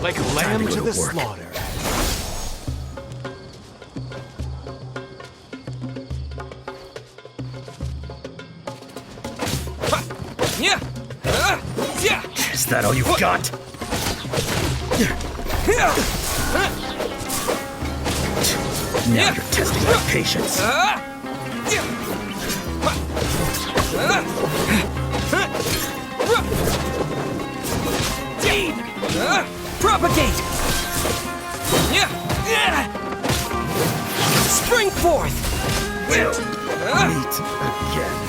Like a lamb to the slaughter. Is that all you've got? Now you're testing my patience. Propagate! Spring forth! We'll meet again.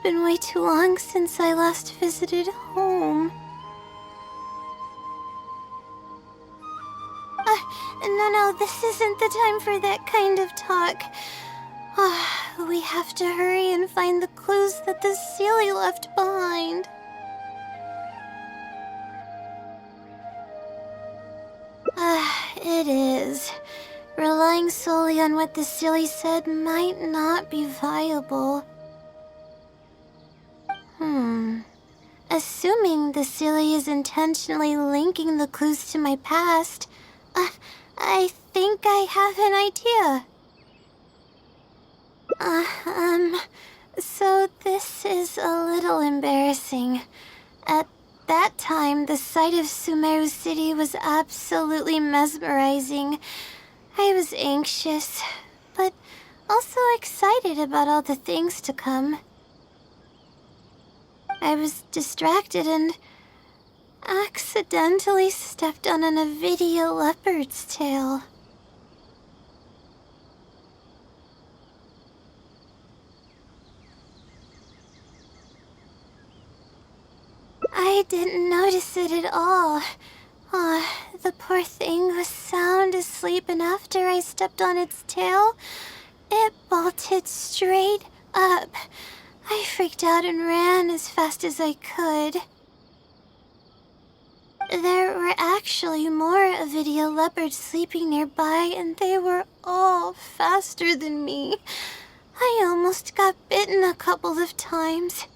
been way too long since I last visited home. No, this isn't the time for that kind of talk. We have to hurry and find the clues that the Sealy left behind. It is. Relying solely on what the Sealy said might not be viable. Assuming the Sealy is intentionally linking the clues to my past, I think I have an idea. So this is a little embarrassing. At that time, the sight of Sumeru City was absolutely mesmerizing. I was anxious, but also excited about all the things to come. I was distracted and accidentally stepped on an Avidia leopard's tail. I didn't notice it at all. The poor thing was sound asleep, and after I stepped on its tail, it bolted straight up. I freaked out and ran as fast as I could. There were actually more Avidia leopards sleeping nearby, and they were all faster than me. I almost got bitten a couple of times.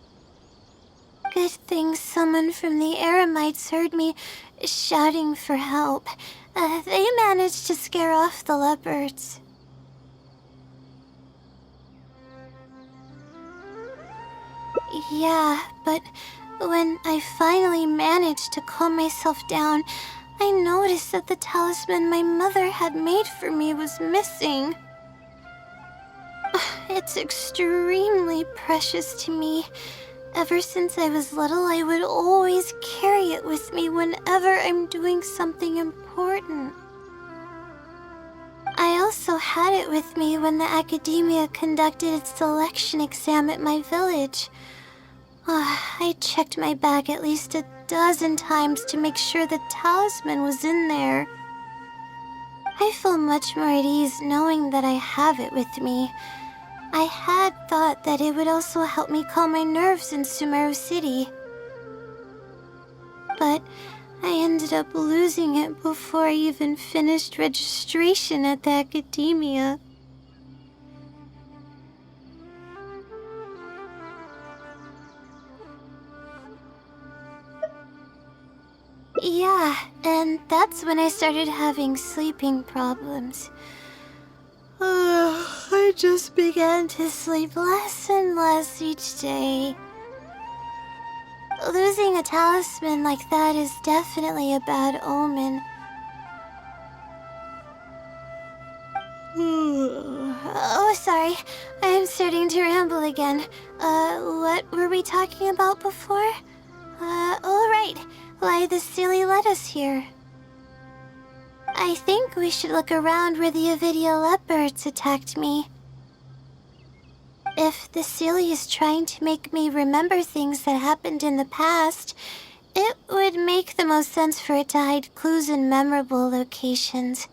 Good thing someone from the Eremites heard me shouting for help. They managed to scare off the leopards. Yeah, but when I finally managed to calm myself down, I noticed that the talisman my mother had made for me was missing. It's extremely precious to me. Ever since I was little, I would always carry it with me whenever I'm doing something important. I also had it with me when the academia conducted its selection exam at my village. I checked my bag at least a dozen times to make sure the talisman was in there. I feel much more at ease knowing that I have it with me. I had thought that it would also help me calm my nerves in Sumeru City. But I ended up losing it before I even finished registration at the academia. Yeah, and that's when I started having sleeping problems. I just began to sleep less and less each day. Losing a talisman like that is definitely a bad omen. Oh, sorry. I'm starting to ramble again. What were we talking about before? Oh, right. Why the Sealy led us here. I think we should look around where the Avidia leopards attacked me. If the Sealy is trying to make me remember things that happened in the past, it would make the most sense for it to hide clues in memorable locations.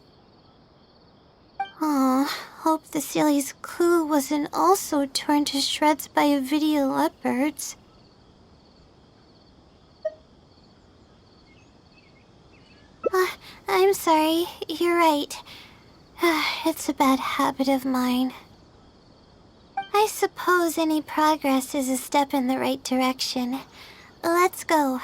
Hope the Sealy's clue wasn't also torn to shreds by Avidia leopards. I'm sorry, you're right. It's a bad habit of mine. I suppose any progress is a step in the right direction. Let's go.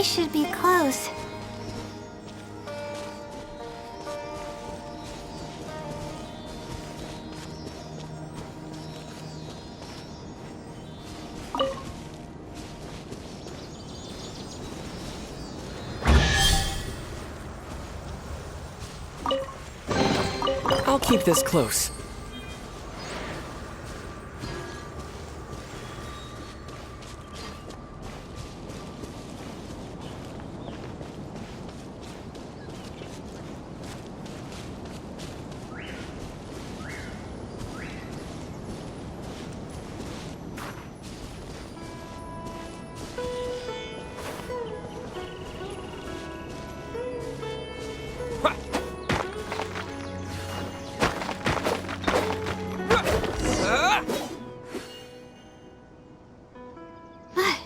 We should be close. I'll keep this close.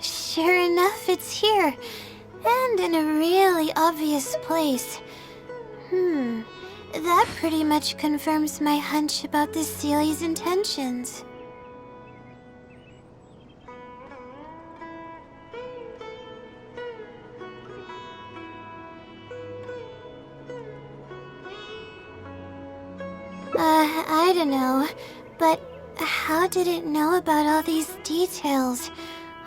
Sure enough, it's here. And in a really obvious place. That pretty much confirms my hunch about the Sealy's intentions. I don't know, but how did it know about all these details?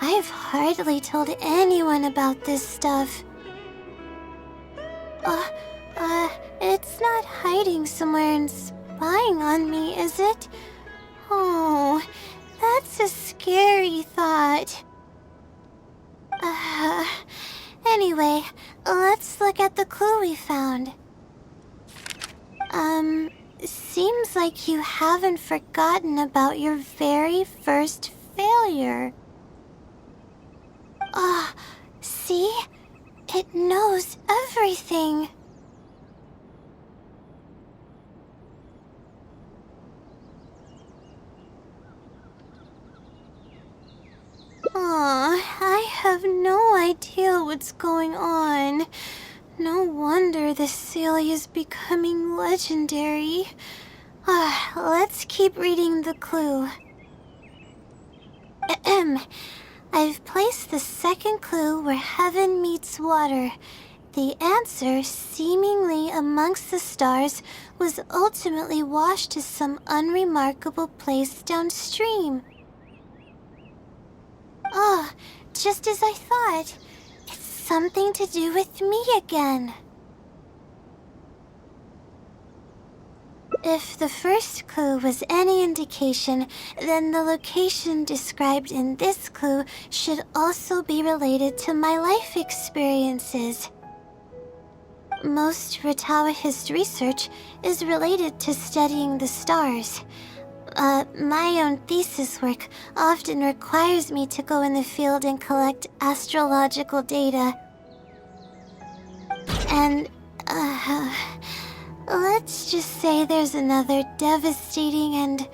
I've hardly told anyone about this stuff. It's not hiding somewhere and spying on me, is it? Oh, that's a scary thought. Anyway, let's look at the clue we found. Seems like you haven't forgotten about your very first failure. See? It knows everything. I have no idea what's going on. No wonder the Sealy is becoming legendary. Let's keep reading the clue. I've placed the second clue where heaven meets water. The answer, seemingly amongst the stars, was ultimately washed to some unremarkable place downstream. Just as I thought. It's something to do with me again. If the first clue was any indication, then the location described in this clue should also be related to my life experiences. Most Ratawahi's research is related to studying the stars. My own thesis work often requires me to go in the field and collect astrological data. And, let's just say there's another devastating and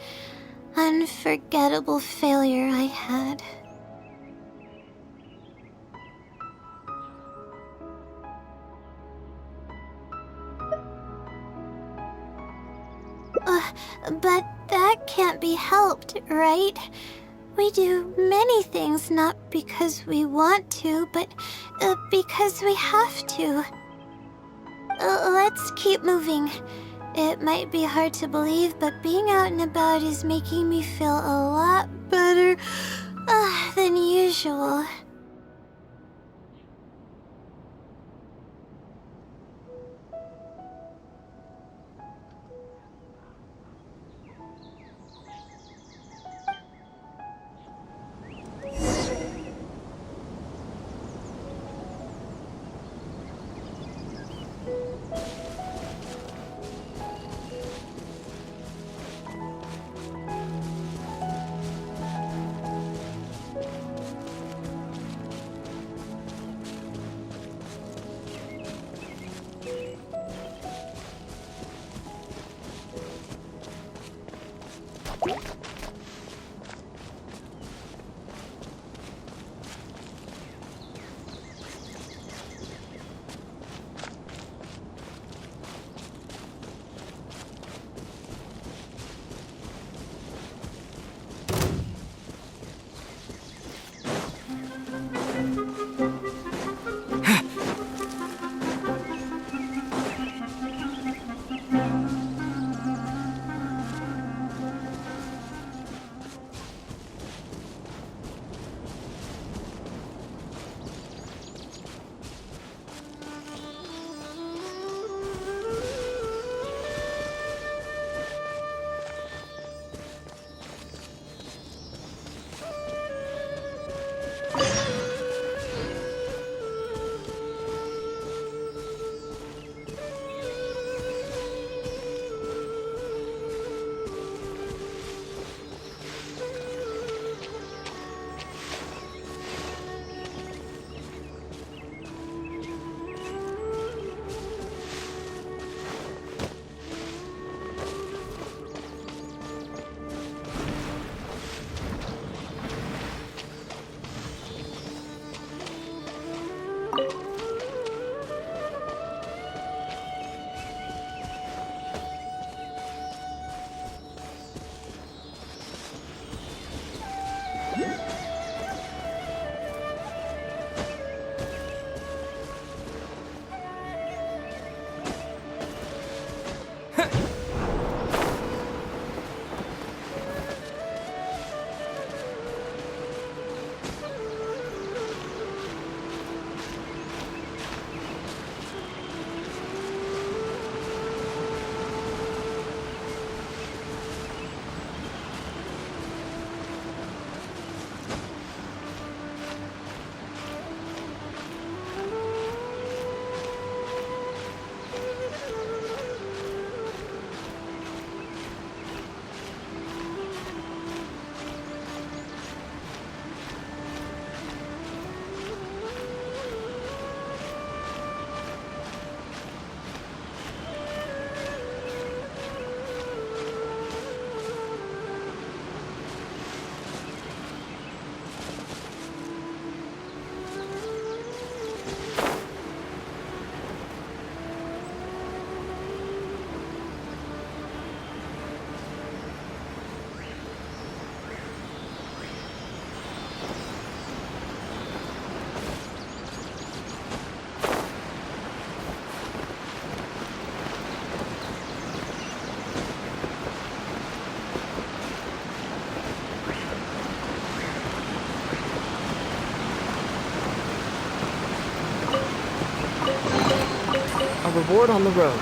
unforgettable failure I had. But that can't be helped, right? We do many things not because we want to, but because we have to. Let's keep moving. It might be hard to believe, but being out and about is making me feel a lot better than usual. reward on the road.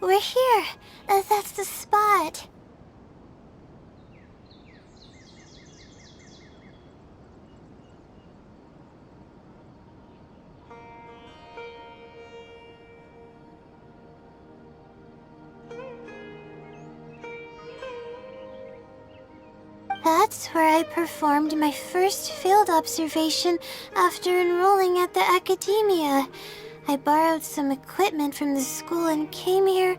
We're here. That's the spot. That's where I performed my first field observation after enrolling at the academia. I borrowed some equipment from the school and came here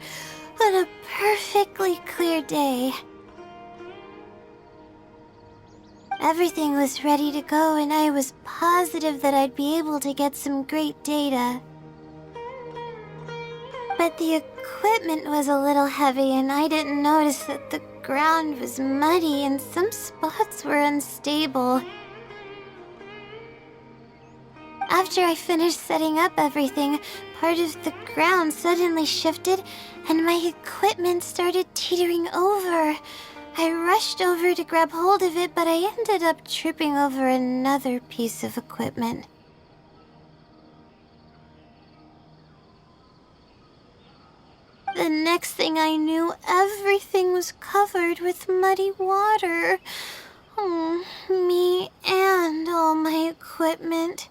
on a perfectly clear day. Everything was ready to go, and I was positive that I'd be able to get some great data. But the equipment was a little heavy, and I didn't notice that the ground was muddy and some spots were unstable. After I finished setting up everything, part of the ground suddenly shifted and my equipment started teetering over. I rushed over to grab hold of it, but I ended up tripping over another piece of equipment. The next thing I knew, everything was covered with muddy water. Oh, me and all my equipment.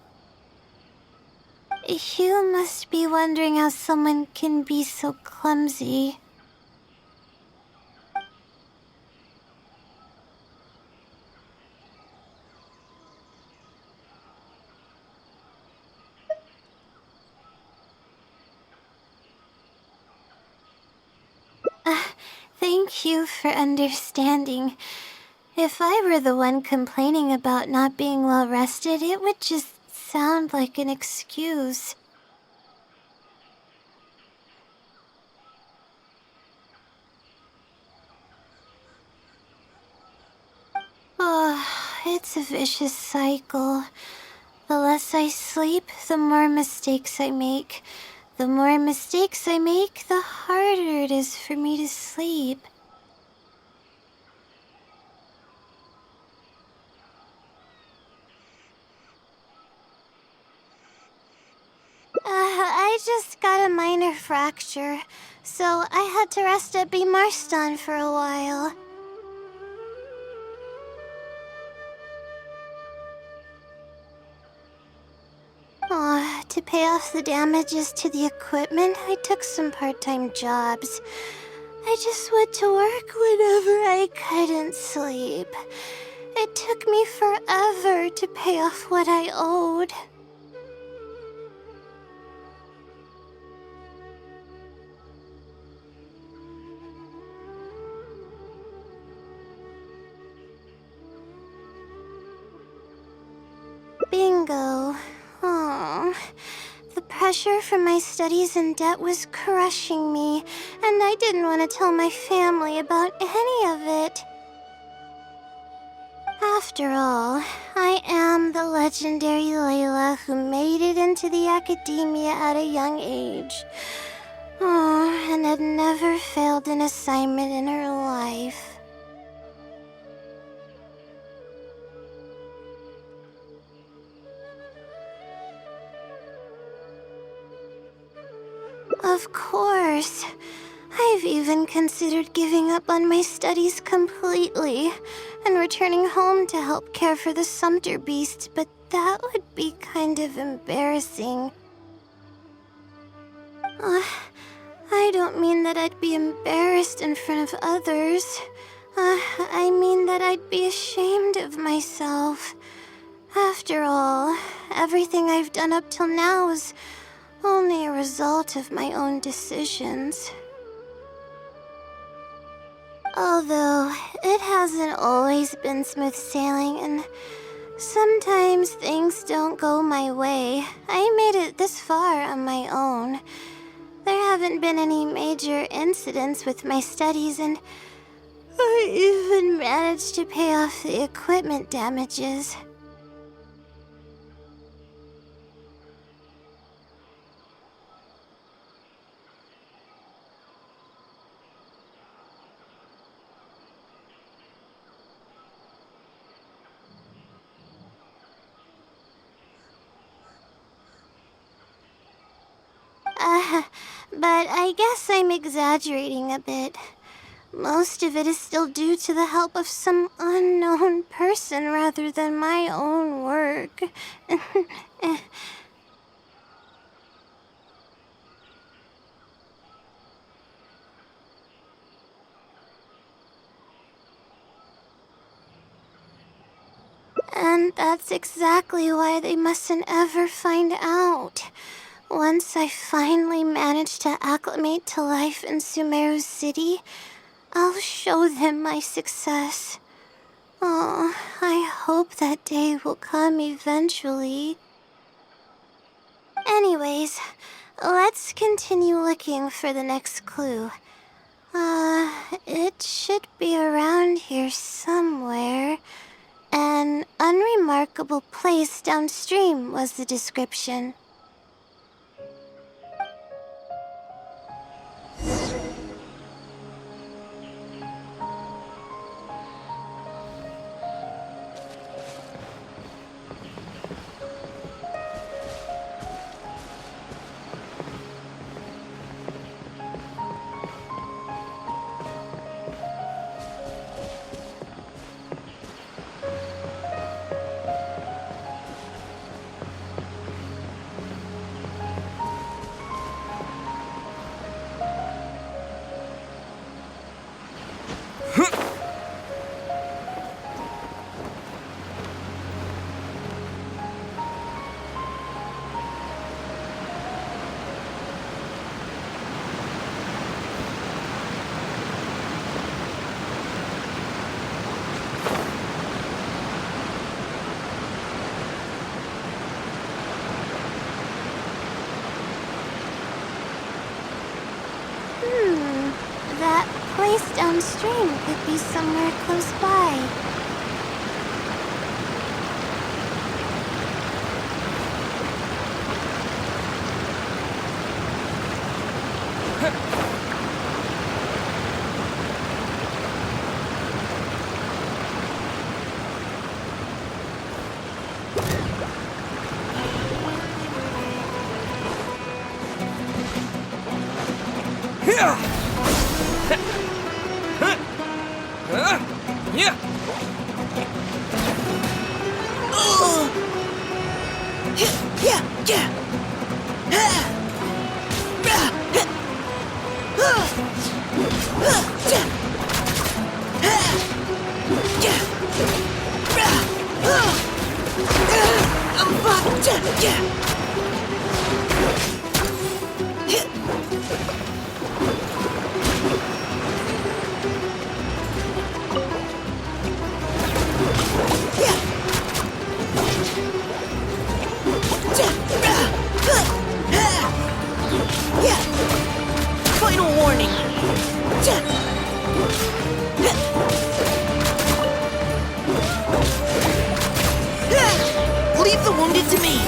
You must be wondering how someone can be so clumsy. Thank you for understanding. If I were the one complaining about not being well rested, it would just sound like an excuse. Oh, it's a vicious cycle. The less I sleep, the more mistakes I make. The more mistakes I make, the harder it is for me to sleep. I just got a minor fracture, so I had to rest at B. Marston for a while. To pay off the damages to the equipment, I took some part-time jobs. I just went to work whenever I couldn't sleep. It took me forever to pay off what I owed. Bingo. Oh, the pressure from my studies and debt was crushing me, and I didn't want to tell my family about any of it. After all, I am the legendary Layla who made it into the academia at a young age. Oh, and had never failed an assignment in her life. Of course. I've even considered giving up on my studies completely and returning home to help care for the Sumter beast, but that would be kind of embarrassing. I don't mean that I'd be embarrassed in front of others. I mean that I'd be ashamed of myself. After all, everything I've done up till now is only a result of my own decisions. Although, it hasn't always been smooth sailing, and sometimes things don't go my way. I made it this far on my own. There haven't been any major incidents with my studies, and I even managed to pay off the equipment damages. But I guess I'm exaggerating a bit. Most of it is still due to the help of some unknown person rather than my own work. And that's exactly why they mustn't ever find out. Once I finally manage to acclimate to life in Sumeru City, I'll show them my success. Oh, I hope that day will come eventually. Anyways, let's continue looking for the next clue. It should be around here somewhere. An unremarkable place downstream was the description. That place downstream could be somewhere close by. Final warning. Leave the wounded to me.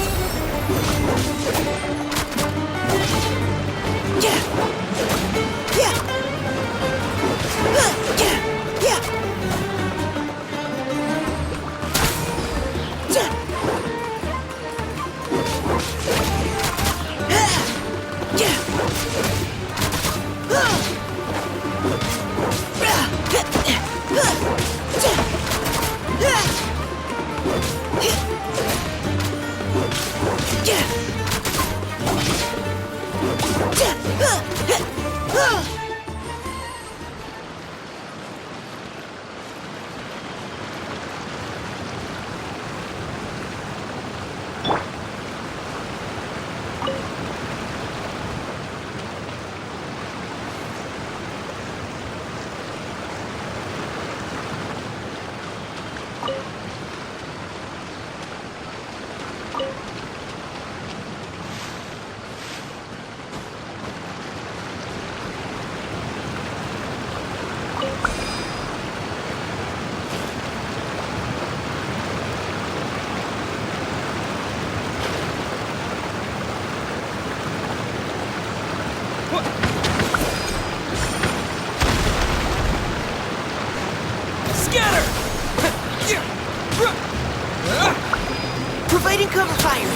Providing cover fire.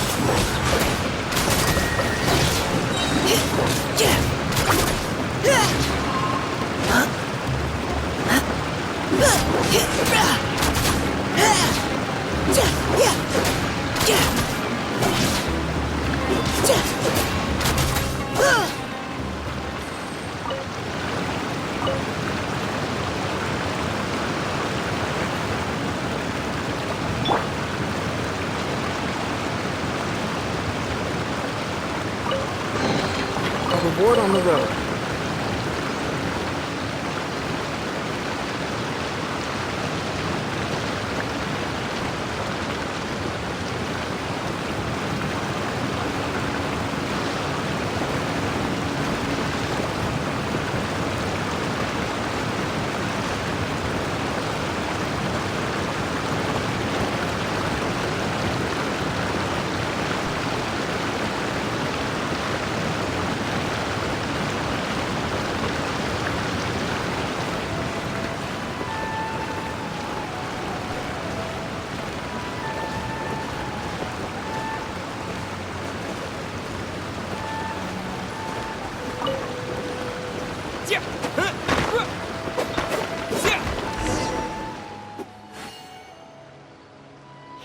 on the road.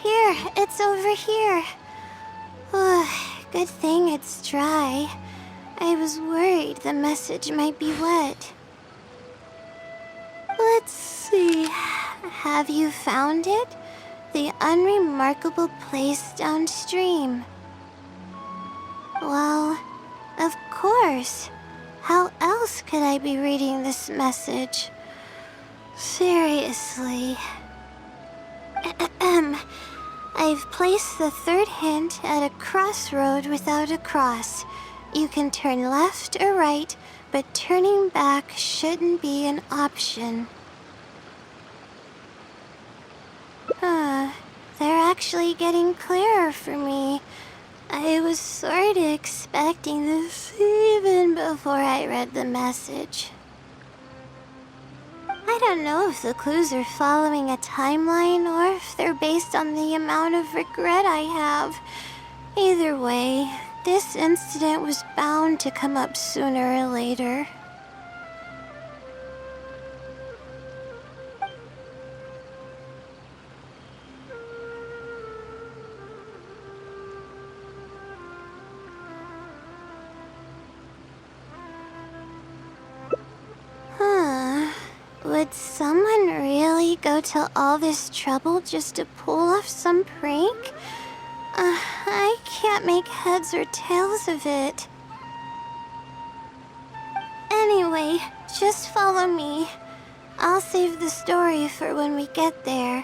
Here, it's over here. Ugh, good thing it's dry. I was worried the message might be wet. Let's see. Have you found it? The unremarkable place downstream. Well, of course. How else could I be reading this message? Seriously. I've placed the third hint at a crossroad without a cross. You can turn left or right, but turning back shouldn't be an option. They're actually getting clearer for me. I was sort of expecting this even before I read the message. I don't know if the clues are following a timeline or if they're based on the amount of regret I have. Either way, this incident was bound to come up sooner or later. Would someone really go to all this trouble just to pull off some prank? I can't make heads or tails of it. Anyway, just follow me. I'll save the story for when we get there.